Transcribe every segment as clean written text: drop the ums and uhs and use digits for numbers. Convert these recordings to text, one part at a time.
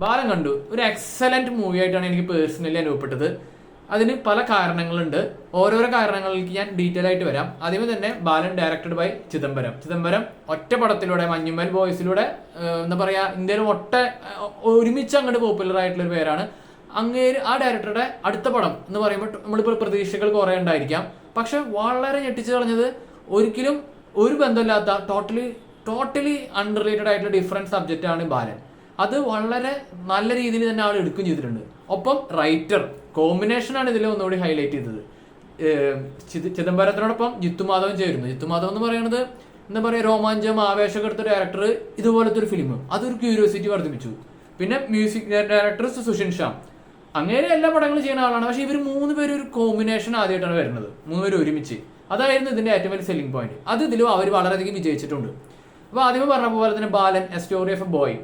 ബാലൻ കണ്ടു. ഒരു excellent movie ആയിട്ടാണ് എനിക്ക് പേഴ്സണലി അനുഭവപ്പെട്ടത്. അതിന് പല കാരണങ്ങളുണ്ട്. ഓരോരോ കാരണങ്ങളിലേക്ക് ഞാൻ ഡീറ്റെയിൽ ആയിട്ട് വരാം. ആദ്യമേ തന്നെ ബാലൻ ഡയറക്റ്റഡ് ബൈ ചിദംബരം ഒറ്റ പടത്തിലൂടെ മഞ്ഞുമൽ ബോയ്സിലൂടെ എന്താ പറയാ ഇന്ത്യയിൽ ഒരുമിച്ച് അങ്ങോട്ട് പോപ്പുലർ ആയിട്ടുള്ള ഒരു പേരാണ്. അങ്ങേര് ആ ഡയറക്ടറുടെ അടുത്ത പടം എന്ന് പറയുമ്പോൾ നമ്മളിപ്പോൾ പ്രതീക്ഷകൾ കുറെ ഉണ്ടായിരിക്കാം. പക്ഷെ വളരെ ഞെട്ടിച്ചു കളഞ്ഞത് ഒരിക്കലും ഒരു ബന്ധമില്ലാത്ത ടോട്ടലി അൺറിലേറ്റഡ് ആയിട്ടുള്ള ഡിഫറെന്റ് സബ്ജക്റ്റ് ആണ് ബാലൻ. അത് വളരെ നല്ല രീതിയിൽ തന്നെ ആൾ എടുക്കുകയും ചെയ്തിട്ടുണ്ട്. ഒപ്പം റൈറ്റർ കോമ്പിനേഷനാണ് ഇതിൽ ഒന്നുകൂടി ഹൈലൈറ്റ് ചെയ്തത്. ചിദംബരത്തിനോടൊപ്പം ജിത്തുമാധവൻ ചേരുന്നു. ജിത്തുമാധവൻ എന്ന് പറയുന്നത് എന്താ പറയുക, രോമാഞ്ചം ആവേശമൊക്കെ എടുത്ത ഡയറക്ടർ ഇതുപോലത്തെ ഒരു ഫിലിം, അതൊരു ക്യൂരിയോസിറ്റി വർദ്ധിപ്പിച്ചു. പിന്നെ മ്യൂസിക് ഡയറക്ടർ സുഷിൻ ശ്യാം, അങ്ങനെ എല്ലാ പടങ്ങളും ചെയ്യുന്ന ആളാണ്. പക്ഷെ ഇവർ 3 പേരും ഒരു കോമ്പിനേഷൻ ആദ്യമായിട്ടാണ് വരുന്നത്, 3 പേരും ഒരുമിച്ച്. അതായിരുന്നു ഇതിന്റെ ഏറ്റവും വലിയ സെല്ലിംഗ് പോയിന്റ്. അത് ഇതിലും അവർ വളരെയധികം വിജയിച്ചിട്ടുണ്ട്. അപ്പോൾ ആദ്യമേ പറഞ്ഞ പോലെ തന്നെ Balan a story of a boy,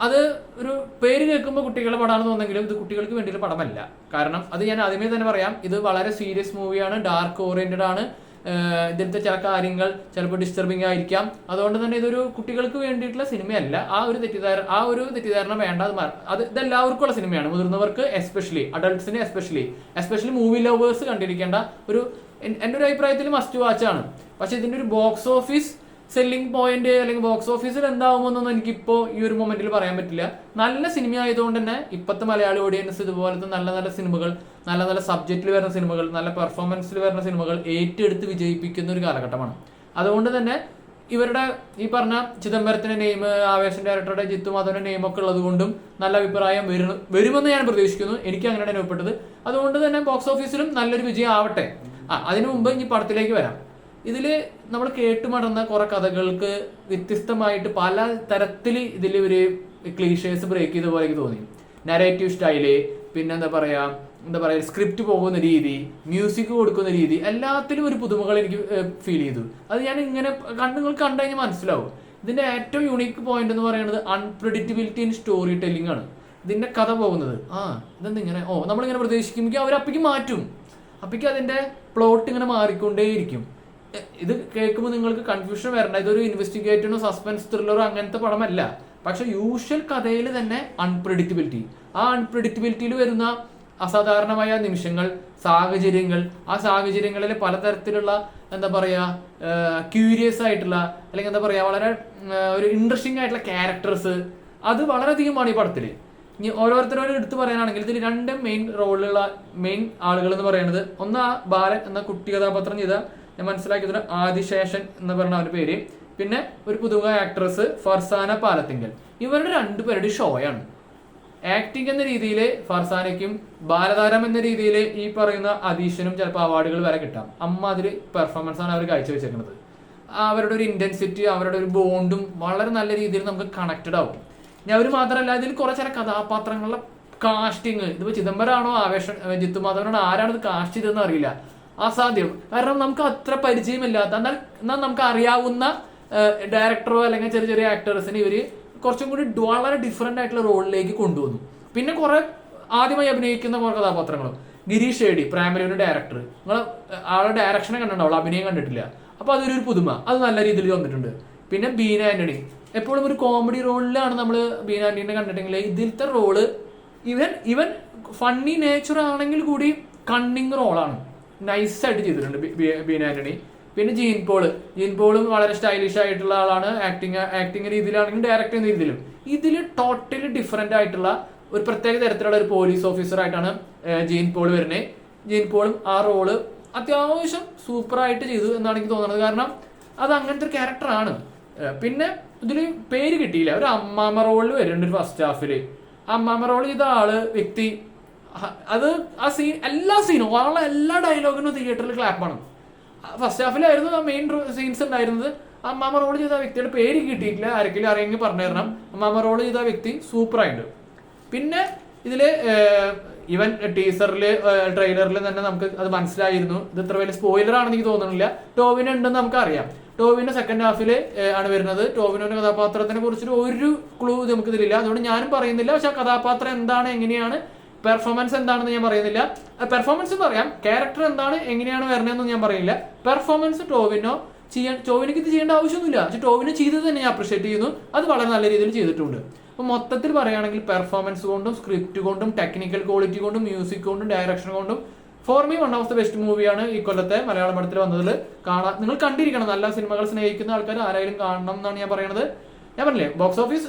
അത് ഒരു പേര് കേൾക്കുമ്പോൾ കുട്ടികളുടെ പടമാണെന്ന് തോന്നുന്നെങ്കിലും ഇത് കുട്ടികൾക്ക് വേണ്ടിയുള്ള പടമല്ല. കാരണം അത് ഞാൻ ആദ്യമേ തന്നെ പറയാം, ഇത് വളരെ സീരിയസ് മൂവിയാണ്, ഡാർക്ക് ഓറിയന്റഡ് ആണ്. ഇതിലത്തെ ചില കാര്യങ്ങൾ ചിലപ്പോൾ ഡിസ്റ്റർബിംഗ് ആയിരിക്കാം. അതുകൊണ്ട് തന്നെ ഇതൊരു കുട്ടികൾക്ക് വേണ്ടിയിട്ടുള്ള സിനിമയല്ല. ആ ഒരു തെറ്റിദ്ധാരണ വേണ്ട. അത് ഇതെല്ലാവർക്കും ഉള്ള സിനിമയാണ്, മുതിർന്നവർക്ക് എസ്പെഷ്യലി, അഡൾട്ട്സിന് എസ്പെഷ്യലി മൂവി ലവേഴ്സ് കണ്ടിരിക്കേണ്ട എൻ്റെ ഒരു അഭിപ്രായത്തിൽ മസ്റ്റ് വാച്ച് ആണ്. പക്ഷെ ഇതിന്റെ ഒരു ബോക്സ് ഓഫീസ് സെല്ലിംഗ് പോയിന്റ് അല്ലെങ്കിൽ ബോക്സ് ഓഫീസിൽ എന്താവുമെന്നൊന്നും എനിക്കിപ്പോൾ ഈ ഒരു മൊമെന്റിൽ പറയാൻ പറ്റില്ല. നല്ല സിനിമ ആയതുകൊണ്ട് തന്നെ ഇപ്പോഴത്തെ മലയാളി ഓഡിയൻസ് ഇതുപോലത്തെ നല്ല നല്ല സിനിമകൾ, നല്ല നല്ല സബ്ജക്റ്റിൽ വരുന്ന സിനിമകൾ, നല്ല പെർഫോമൻസിൽ വരുന്ന സിനിമകൾ ഏറ്റെടുത്ത് വിജയിപ്പിക്കുന്ന ഒരു കാലഘട്ടമാണ്. അതുകൊണ്ട് തന്നെ ഇവരുടെ ഈ പറഞ്ഞ ചിദംബരത്തിന്റെ നെയിം, ആവേശം ഡയറക്ടറുടെ ജിത്തുമാധവന്റെ നെയിം ഒക്കെ ഉള്ളത് കൊണ്ടും നല്ല അഭിപ്രായം വരുമെന്ന് ഞാൻ പ്രതീക്ഷിക്കുന്നു. എനിക്ക് അങ്ങനെയാണ് അനുഭവപ്പെട്ടത്. അതുകൊണ്ട് തന്നെ ബോക്സ് ഓഫീസിലും നല്ലൊരു വിജയം ആവട്ടെ. അതിനു മുമ്പ് ഇനി പടത്തിലേക്ക് വരാം. ഇതില് നമ്മൾ കേട്ടുമടന്ന കുറെ കഥകൾക്ക് വ്യത്യസ്തമായിട്ട് പല തരത്തിൽ ഇതിൽ ഒരു ക്ലീഷേഴ്സ് ബ്രേക്ക് ചെയ്ത പോലെ എനിക്ക് തോന്നി. നരേറ്റീവ് സ്റ്റൈല്, പിന്നെ എന്താ പറയാ സ്ക്രിപ്റ്റ് പോകുന്ന രീതി, മ്യൂസിക് കൊടുക്കുന്ന രീതി, എല്ലാത്തിലും ഒരു പുതുമകൾ എനിക്ക് ഫീൽ ചെയ്തു. അത് ഞാൻ ഇങ്ങനെ നിങ്ങൾ കണ്ടു കഴിഞ്ഞാൽ മനസ്സിലാവും. ഇതിന്റെ ഏറ്റവും യൂണിക് പോയിന്റ് എന്ന് പറയുന്നത് അൺപ്രഡിക്റ്റബിലിറ്റി ഇൻ സ്റ്റോറി ടെല്ലിംഗ് ആണ്. ഇതിന്റെ കഥ പോകുന്നത് ഇതെന്തിങ്ങനെ നമ്മളിങ്ങനെ പ്രതീക്ഷിക്കുമ്പോൾ അവരപ്പിക്ക് മാറ്റും. അപ്പിക്ക് അതിന്റെ പ്ലോട്ട് ഇങ്ങനെ മാറിക്കൊണ്ടേയിരിക്കും. ഇത് കേൾക്കുമ്പോൾ നിങ്ങൾക്ക് കൺഫ്യൂഷൻ വരണ്ട. ഇതൊരു ഇൻവെസ്റ്റിഗേറ്റീവോ സസ്പെൻസ് ത്രില്ലറോ അങ്ങനത്തെ പടമല്ല. പക്ഷെ യൂഷ്വൽ കഥയിൽ തന്നെ അൺപ്രഡിക്റ്റബിലിറ്റി, ആ അൺപ്രഡിക്റ്റബിലിറ്റിയിൽ വരുന്ന അസാധാരണമായ നിമിഷങ്ങൾ, സാഹചര്യങ്ങൾ, ആ സാഹചര്യങ്ങളിൽ പലതരത്തിലുള്ള എന്താ പറയാ ക്യൂരിയസ് ആയിട്ടുള്ള അല്ലെങ്കിൽ എന്താ പറയാ വളരെ ഒരു ഇൻട്രസ്റ്റിംഗ് ആയിട്ടുള്ള ക്യാരക്ടേഴ്സ്, അത് വളരെയധികമാണ് ഈ പടത്തിൽ. ഇനി ഓരോരുത്തരോട് എടുത്തു പറയാനാണെങ്കിൽ ഇതിൽ 2 മെയിൻ ആളുകൾ എന്ന് പറയുന്നത്, ഒന്ന് ആ ബാലൻ എന്ന കുട്ടി കഥാപാത്രം ചെയ്ത ഞാൻ മനസ്സിലാക്കിയത് ആദിശേഷൻ എന്ന് പറഞ്ഞ അവന്റെ പേര്, പിന്നെ ഒരു പുതുമുഖ ആക്ട്രസ് ഫർസാന പാലത്തിങ്കൽ. ഇവരുടെ 2 പേരുടെ ഷോയാണ്. ആക്ടിങ് എന്ന രീതിയിൽ ഫർസാനയ്ക്കും ബാലതാരം എന്ന രീതിയിൽ ഈ പറയുന്ന അദീഷനും ചിലപ്പോൾ അവാർഡുകൾ വരെ കിട്ടാം. അമ്മാതിരി പെർഫോമൻസ് ആണ് അവർ കാഴ്ചവെച്ചേക്കുന്നത്. അവരുടെ ഒരു ഇന്റൻസിറ്റി, അവരുടെ ഒരു ബോണ്ടും വളരെ നല്ല രീതിയിൽ നമുക്ക് കണക്റ്റഡ് ആവും. ഇനി അവർ മാത്രമല്ല, ഇതിൽ കുറെ ചില കഥാപാത്രങ്ങളുടെ കാസ്റ്റിങ്, ഇതിപ്പോ ചിദംബരമാണോ ആവേശം ജിത്തുമാധവനാണോ ആരാണിത് കാസ്റ്റ് ചെയ്തതെന്ന് അറിയില്ല. അസാധ്യം. കാരണം നമുക്ക് അത്ര പരിചയമില്ലാത്ത എന്നാൽ നമുക്ക് അറിയാവുന്ന ഡയറക്ടറോ അല്ലെങ്കിൽ ചെറിയ ചെറിയ ആക്ടേഴ്സിന് ഇവര് കുറച്ചും കൂടി വളരെ ഡിഫറെന്റ് ആയിട്ടുള്ള റോളിലേക്ക് കൊണ്ടുവന്നു. പിന്നെ കുറെ ആദ്യമായി അഭിനയിക്കുന്ന കുറെ കഥാപാത്രങ്ങളും, ഗിരീഷ് ഷേഡി പ്രൈമറിയുടെ ഡയറക്ടർ, നിങ്ങൾ ആളുടെ ഡയറക്ഷനെ കണ്ടിട്ടുണ്ടാവുള്ളൂ, അഭിനയം കണ്ടിട്ടില്ല. അപ്പൊ അതൊരു പുതുമ, അത് നല്ല രീതിയിൽ വന്നിട്ടുണ്ട്. പിന്നെ ബീന ആന്റണി എപ്പോഴും ഒരു കോമഡി റോളിലാണ് നമ്മൾ ബീന ആന്റണിനെ കണ്ടിട്ടെങ്കിൽ ഇതിലത്തെ റോള് ഇവൻ ഫണ്ണി നേച്ചർ ആണെങ്കിൽ കൂടി കണ്ണിങ് റോളാണ്, നൈസായിട്ട് ചെയ്തിട്ടുണ്ട് ബീന ആന്റണി. പിന്നെ ജീൻ പോളും വളരെ സ്റ്റൈലിഷ് ആയിട്ടുള്ള ആളാണ്. ആക്ടിങ് രീതിയിലാണെങ്കിലും ഡയറക്ട് ചെയ്യുന്ന രീതിയിലും ഇതിൽ ടോട്ടലി ഡിഫറെന്റ് ആയിട്ടുള്ള ഒരു പ്രത്യേക തരത്തിലുള്ള ഒരു പോലീസ് ഓഫീസർ ആയിട്ടാണ് ജീൻ പോൾ വരുന്നത്. ജീൻ പോളും ആ റോള് അത്യാവശ്യം സൂപ്പറായിട്ട് ചെയ്തു എന്നാണ് എനിക്ക് തോന്നുന്നത്. കാരണം അത് അങ്ങനത്തെ ഒരു ക്യാരക്ടറാണ്. പിന്നെ ഇതിൽ പേര് കിട്ടിയില്ല, ഒരു അമ്മാമ റോളിൽ വരുന്നുണ്ട് ഒരു ഫസ്റ്റ് ഹാഫില്. അമ്മാമ റോൾ ചെയ്ത വ്യക്തി, അത് ആ സീൻ എല്ലാ സീനും എല്ലാ ഡയലോഗിനും തിയേറ്ററിൽ ക്ലാപ്പാണ്. ഫസ്റ്റ് ഹാഫിലായിരുന്നു ആ മെയിൻ സീൻസ് ഉണ്ടായിരുന്നത്. അമ്മാമ റോൾ ചെയ്ത വ്യക്തിയുടെ പേര് കിട്ടിയിട്ടില്ല, ആരെങ്കിലും അറിയെങ്കിൽ പറഞ്ഞു തരണം. അമ്മാമ റോൾ ചെയ്ത വ്യക്തി സൂപ്പറായിട്ട്. പിന്നെ ഇതില് ഈവൻ ടീസറില് ട്രെയിലറിൽ തന്നെ നമുക്ക് അത് മനസ്സിലായിരുന്നു. ഇത് ഇത്ര വലിയ സ്പോയിലർ ആണെന്ന് എനിക്ക് തോന്നുന്നില്ല. ടോവിനോ ഉണ്ടെന്ന് നമുക്ക് അറിയാം. ടോവിനോ സെക്കൻഡ് ഹാഫിൽ ആണ് വരുന്നത്. ടോവിനോന്റെ കഥാപാത്രത്തിനെ കുറിച്ചൊരു ഒരു ക്ലൂ നമുക്ക് ഇതിലില്ല, അതുകൊണ്ട് ഞാനും പറയുന്നില്ല. പക്ഷെ ആ കഥാപാത്രം എന്താണ്, എങ്ങനെയാണ്, പെർഫോമൻസ് എന്താണെന്ന് ഞാൻ പറയുന്നില്ല. പെർഫോമൻസ് പറയാം, ക്യാരക്ടർ എന്താണ്, എങ്ങനെയാണ് വരണതെന്ന് ഞാൻ പറയില്ല. പെർഫോമൻസ് ടോവിനോ ടോവിനോക്ക് ഇത് ചെയ്യേണ്ട ആവശ്യമൊന്നുമില്ല. പക്ഷെ ടോവിനോ ചെയ്തത് തന്നെ ഞാൻ അപ്രിഷിയേറ്റ് ചെയ്യുന്നു. അത് വളരെ നല്ല രീതിയിൽ ചെയ്തിട്ടുണ്ട്. അപ്പോൾ മൊത്തത്തിൽ പറയുകയാണെങ്കിൽ പെർഫോമൻസ് കൊണ്ടും സ്ക്രിപ്റ്റ് കൊണ്ടും ടെക്നിക്കൽ ക്വാളിറ്റി കൊണ്ടും മ്യൂസിക് കൊണ്ടും ഡയറക്ഷൻ കൊണ്ടും for me one of the best മൂവിയാണ് ഈ കൊല്ലത്തെ മലയാള പടത്തിൽ വന്നതിൽ. നിങ്ങൾ കണ്ടിരിക്കണം. നല്ല സിനിമകൾ സ്നേഹിക്കുന്ന ആൾക്കാർ ആരായാലും കാണണം എന്നാണ് ഞാൻ പറയുന്നത്. ഞാൻ പറഞ്ഞില്ലേ, ബോക്സ് ഓഫീസ്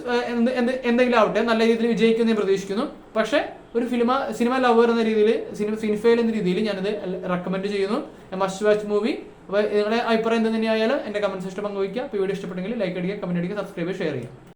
എന്തെങ്കിലും ആവട്ടെ നല്ല രീതിയിൽ വിജയിക്കുമെന്ന് ഞാൻ പ്രതീക്ഷിക്കുന്നു. പക്ഷേ ഒരു സിനിമ ലവർ എന്ന രീതിയിൽ, സിനിഫയിൽ എന്ന രീതിയിൽ ഞാനിത് റെക്കമെൻഡ് ചെയ്യുന്നു. Must watch movie. അപ്പോൾ നിങ്ങളുടെ അഭിപ്രായം എന്ത് തന്നെയായാലും എൻ്റെ കമന്റ് സെക്ഷനിൽ പങ്കുവയ്ക്കുക. അപ്പോൾ വീഡിയോ ഇഷ്ടപ്പെട്ടെങ്കിൽ ലൈക്ക് അടിക്കുക, കമന്റ് അടിക്കുക, സബ്സ്ക്രൈബ്, ഷെയർ ചെയ്യുക.